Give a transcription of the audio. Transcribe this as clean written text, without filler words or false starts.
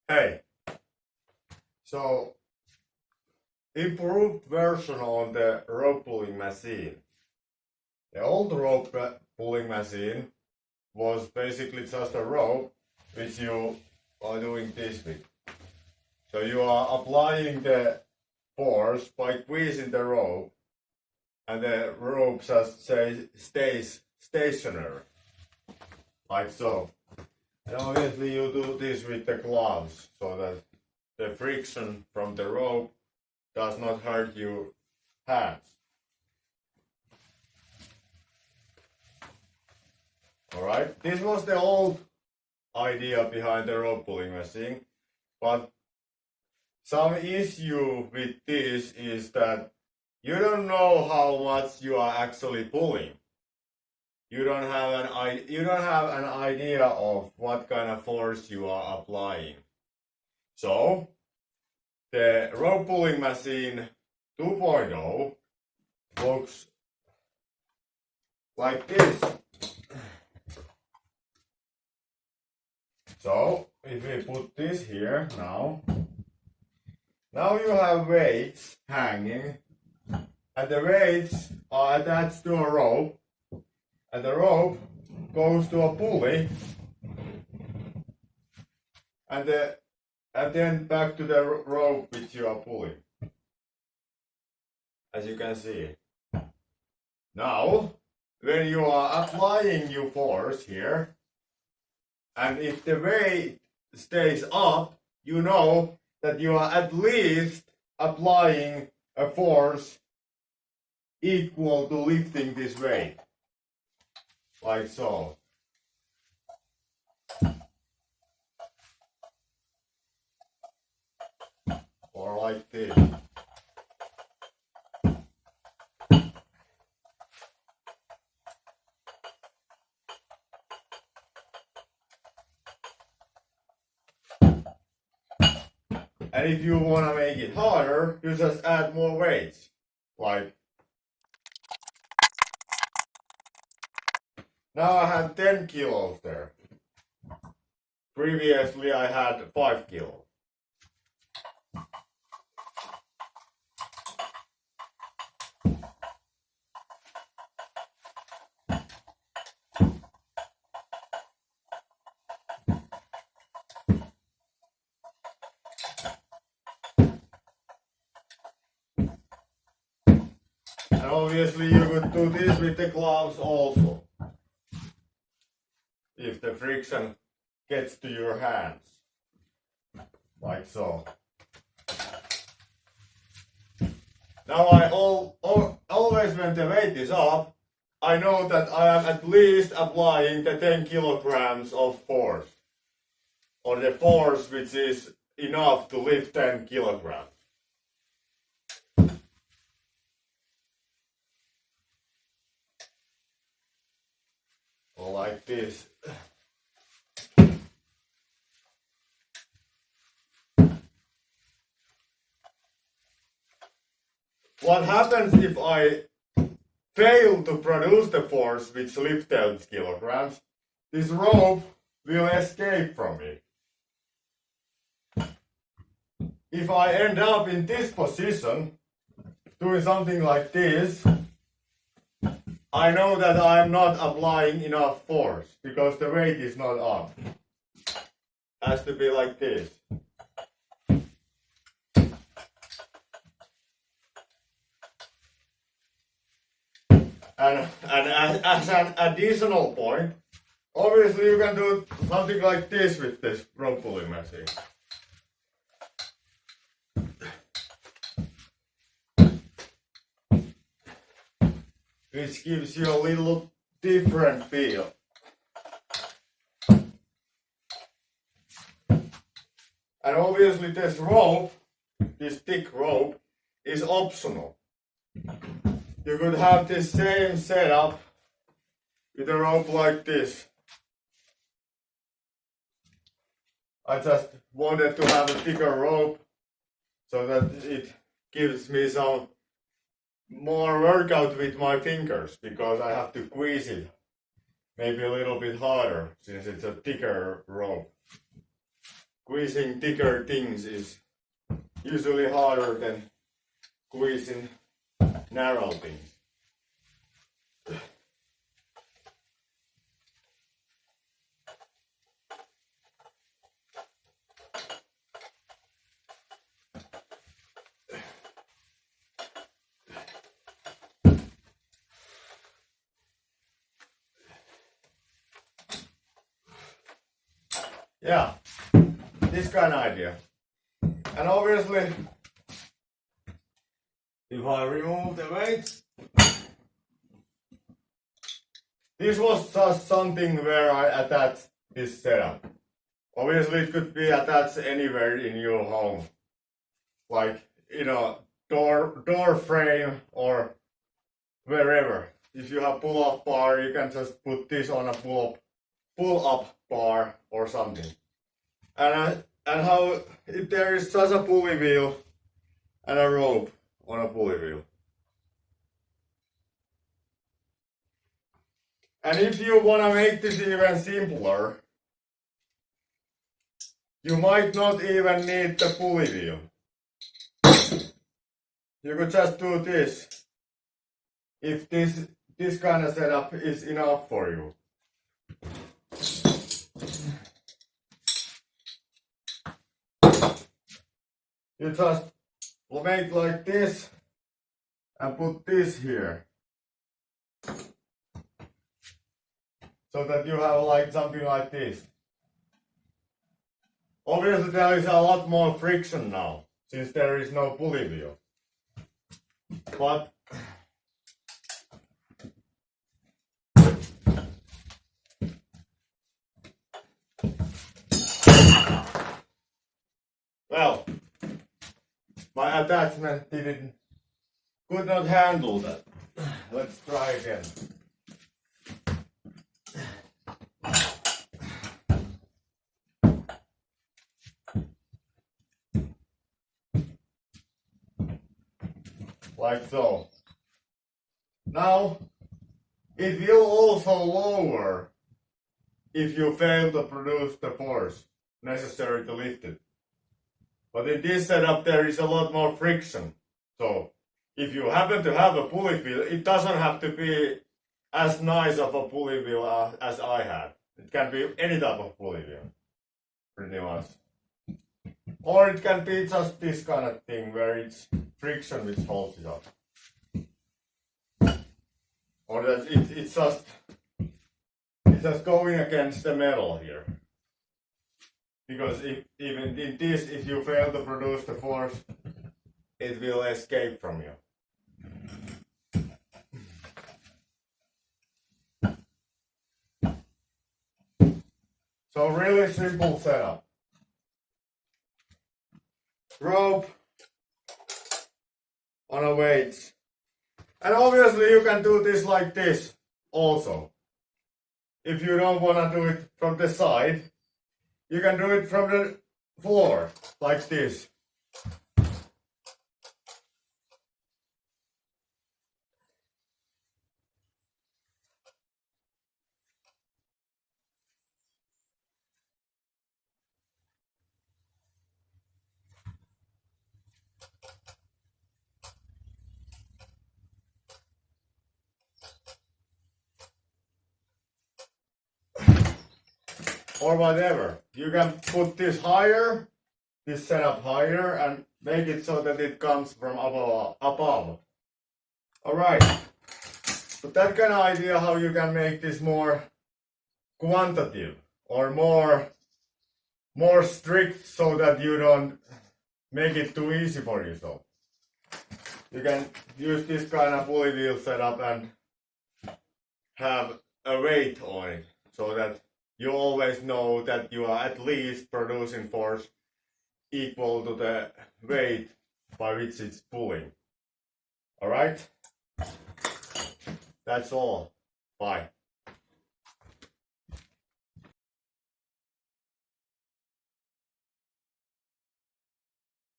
Hey, so improved version on the rope pulling machine. The old rope pulling machine was basically just a rope which you are doing this with. So you are applying the force by squeezing the rope, and the rope just stays stationary, like so. And obviously you do this with the gloves so that the friction from the rope does not hurt your hands. Alright, this was the old idea behind the rope pulling machine, but some issue with this is that you don't know how much you are actually pulling. You don't have an idea of what kind of force you are applying. So the rope pulling machine 2.0 looks like this. So if we put this here now you have weights hanging, and the weights are attached to a rope, and the rope goes to a pulley, and then back to the rope which you are pulling, as you can see. Now, when you are applying your force here, and if the weight stays up, you know that you are at least applying a force equal to lifting this weight, like so. Or like this. And if you want to make it harder, you just add more weights. Like, now I have 10 kilos there. Previously I had 5 kilos. And obviously you could do this with the gloves also, if the friction gets to your hands, like so. Now I always when the weight is up, I know that I am at least applying the 10 kilograms of force, or the force which is enough to lift 10 kilograms. Or like this. What happens if I fail to produce the force which lifts 10 kilograms? This rope will escape from me. If I end up in this position, doing something like this, I know that I am not applying enough force because the weight is not up. It has to be like this. And as an additional point, obviously you can do something like this with this rope pulling machine. Which gives you a little different feel. And obviously this rope, this thick rope, is optional. You could have the same setup with a rope like this. I just wanted to have a thicker rope so that it gives me some more workout with my fingers, because I have to squeeze it maybe a little bit harder since it's a thicker rope. squeezing thicker things is usually harder than squeezing narrow things. Yeah, this kind of idea. And obviously, if I remove the weight, this was just something where I attached this setup. Obviously, it could be attached anywhere in your home, like in a door frame or wherever. If you have pull-up bar, you can just put this on a pull-up bar or something. And how if there is just a pulley wheel and a rope on a pulley wheel. And if you want to make this even simpler, you might not even need the pulley wheel. You could just do this if this kind of setup is enough for you. You just make like this and put this here. So that you have like something like this. Obviously there is a lot more friction now, since there is no pulley wheel. But well, my attachment could not handle that. Let's try again. Like so. Now, it will also lower if you fail to produce the force necessary to lift it. But in this setup there is a lot more friction. So if you happen to have a pulley wheel, it doesn't have to be as nice of a pulley wheel as I had. It can be any type of pulley wheel, pretty much. Or it can be just this kind of thing where it's friction which holds it up. Or that it's just going against the metal here. Because even in this, if you fail to produce the force, it will escape from you. So really simple setup. Rope on a weight. And obviously you can do this like this also. If you don't want to do it from the side, you can do it from the floor, like this. Or whatever. You can put this higher, this setup higher, and make it so that it comes from above. Alright. So that kind of idea how you can make this more quantitative or more strict so that you don't make it too easy for yourself. You can use this kind of pulley wheel setup and have a weight on it so that you always know that you are at least producing force equal to the weight by which it's pulling. Alright? That's all. Bye.